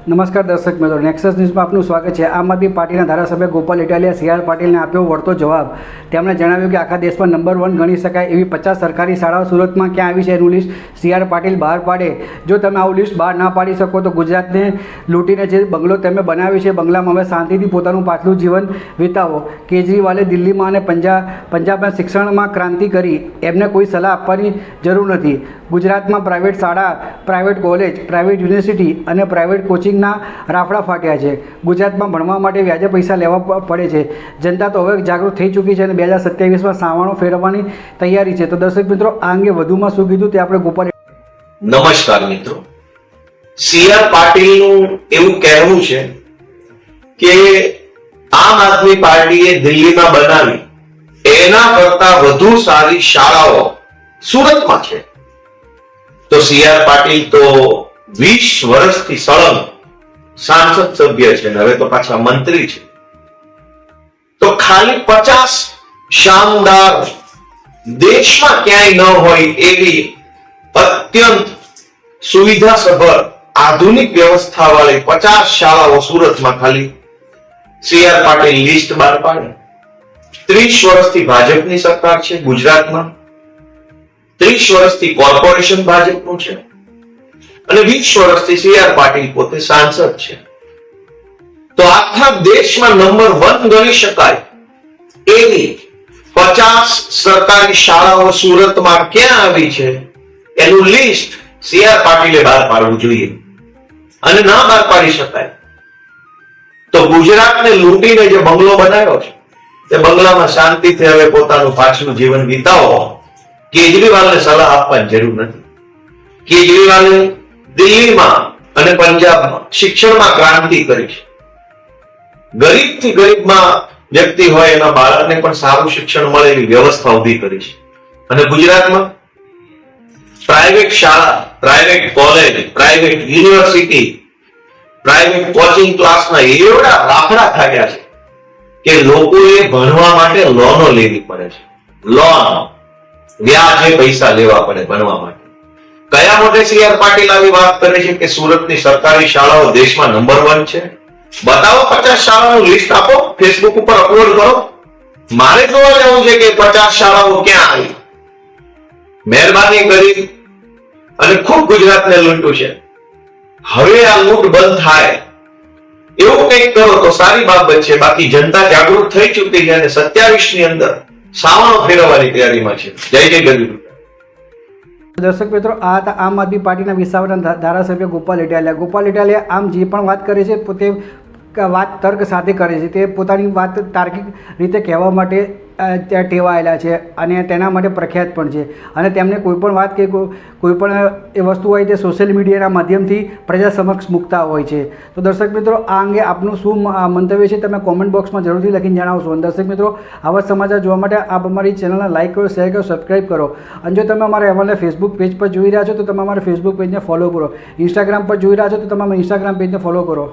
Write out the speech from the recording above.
નમસ્કાર દર્શક મિત્રો, નેક્સસ ન્યૂઝમાં આપનું સ્વાગત છે। આમ આદમી પાર્ટીના ધારાસભ્ય ગોપાલ ઇટાલિયા સી.આર. પાટીલને આપ્યો વળતો જવાબ। તેમણે જણાવ્યું કે આખા દેશમાં નંબર 1 ગણી શકાય એવી 50 સરકારી શાળાઓ સુરતમાં ક્યાં આવી છે એનું લિસ્ટ સી.આર. પાટીલ બહાર પાડે। જો તમે આવું લિસ્ટ બહાર ના પાડી શકો તો ગુજરાતને લૂંટીને જે બંગલો તમે બનાવ્યો છે બંગલામાં હવે શાંતિથી પોતાનું પાછલું જીવન વિતાવો। કેજરીવાલે દિલ્હીમાં અને પંજાબના શિક્ષણમાં ક્રાંતિ કરી, એમને કોઈ સલાહ આપવાની જરૂર નથી। ગુજરાતમાં પ્રાઇવેટ શાળા, પ્રાઇવેટ કોલેજ, પ્રાઇવેટ યુનિવર્સિટી અને પ્રાઇવેટ કોચિંગના રાફડા ફાટ્યા છે। ગુજરાતમાં ભણવા માટે વ્યાજે પૈસા લેવા પડે છે। જનતા તો હવે જાગૃત થઈ ચૂકી છે અને 2027માં સાવરણો ફેરવવાની તૈયારી છે। તો દર્શક મિત્રો, આ અંગે વધુમાં શું કીધું તે આપણે ગોપાલ। નમસ્કાર મિત્રો, સી.આર. પાટીલનું એવું કહેવું છે કે આમ આદમી પાર્ટીએ દિલ્હીમાં બનાવી એના કરતા વધુ સારી શાળાઓ સુરતમાં છે। તો સી.આર. પાટીલ તો 20 વર્ષથી સળંગ સાંસદ સભ્ય છે, હવે તો પાછા મંત્રી છે। તો ખાલી 50 શાનદાર, દેશમાં ક્યાંય ન હોય એવી અત્યંત સુવિધાસભર આધુનિક વ્યવસ્થા વાળી 50 શાળાઓ સુરતમાં ખાલી સી.આર. પાટીલ લિસ્ટ બહાર પાડે। 30 વર્ષથી ભાજપની સરકાર છે ગુજરાતમાં, 30 વર્ષથી કોર્પોરેશન ભાજપનું છે અને 20 વર્ષથી સી.આર. પાટીલ પોતે સાંસદ છે। તો આખા દેશમાં નંબર 1 ગણી શકાય એવી 50 સરકારી શાળાઓ સુરતમાં ક્યાં આવી છે એનું લિસ્ટ સી.આર. પાટીલે બહાર પાડવું જોઈએ અને ના બહાર પાડી શકાય તો ગુજરાતને લૂંટીને જે બંગલો બનાવ્યો છે તે બંગલામાં શાંતિથી હવે પોતાનું પાછલું જીવન વિતાવો। કેજરીવાલને સલાહ આપવાની જરૂર નથી। કેજરીવાલે દિલ્હીમાં અને પંજાબમાં શિક્ષણમાં ક્રાંતિ કરી છે। ગરીબથી ગરીબમાં વ્યક્તિ હોય એના બાળકને પણ સારું શિક્ષણ મળે એવી વ્યવસ્થા ઊભી કરી છે। અને ગુજરાતમાં પ્રાઇવેટ શાળા, private college, private university, private coaching ક્લાસના એવડા રાફડા ખાયા છે કે લોકોએ ભણવા માટે લોનો લેવી પડે છે। લોન, વ્યાજે પૈસા લેવા પડે ભણવા માટે। કયા મોટે સી.આર. પાટીલ આવી વાત કરે છે કે સુરતની સરકારી શાળાઓ દેશમાં નંબર 1 છે? બતાવો, 50 શાળાનું લિસ્ટ આપો, ફેસબુક ઉપર અપલોડ કરો। મારે જોવા જવું છે કે 50 શાળાઓ ક્યાં આવી। મહેરબાની કરી અને ખૂબ ગુજરાતને લૂંટ્યું છે। હવે આ લૂંટ બંધ થાય એવું કંઈક કરો તો સારી બાબત છે। બાકી જનતા જાગૃત થઈ ચૂકી છે અને 27 ની અંદર સાવરણો ફેરવવાની તૈયારીમાં છે। જય જય ગરીબ। દર્શક મિત્રો, આ હતા આમ આદમી પાર્ટીના વિસાવદરના ધારાસભ્ય ગોપાલ ઇટાલિયા। ગોપાલ ઇટાલિયા આમ જે પણ વાત કરે છે પોતે વાત તર્ક સાથે કરે છે। તે પોતાની વાત તાર્કિક રીતે કહેવા માટે ત્યાં ટેવાયેલા છે અને તેના માટે પ્રખ્યાત પણ છે અને તેમને કોઈ પણ વાત કે કોઈ પણ એ વસ્તુ હોય તે સોશિયલ મીડિયાના માધ્યમથી પ્રજા સમક્ષ મૂકતા હોય છે। તો દર્શક મિત્રો, આ અંગે આપનું શું મંતવ્ય છે તમે કોમેન્ટ બોક્સમાં જરૂરથી લખીને જણાવશો। અને દર્શક મિત્રો, આવા સમાચાર જોવા માટે આપ અમારી ચેનલને લાઇક કરો, શેર કરો, સબસ્ક્રાઈબ કરો। અને જો તમે અમારા અહેવાલને ફેસબુક પેજ પર જોઈ રહ્યા છો તો તમે અમારા ફેસબુક પેજને ફોલો કરો। ઇન્સ્ટાગ્રામ પર જોઈ રહ્યા છો તો તમે અમારા ઇન્સ્ટાગ્રામ પેજને ફોલો કરો।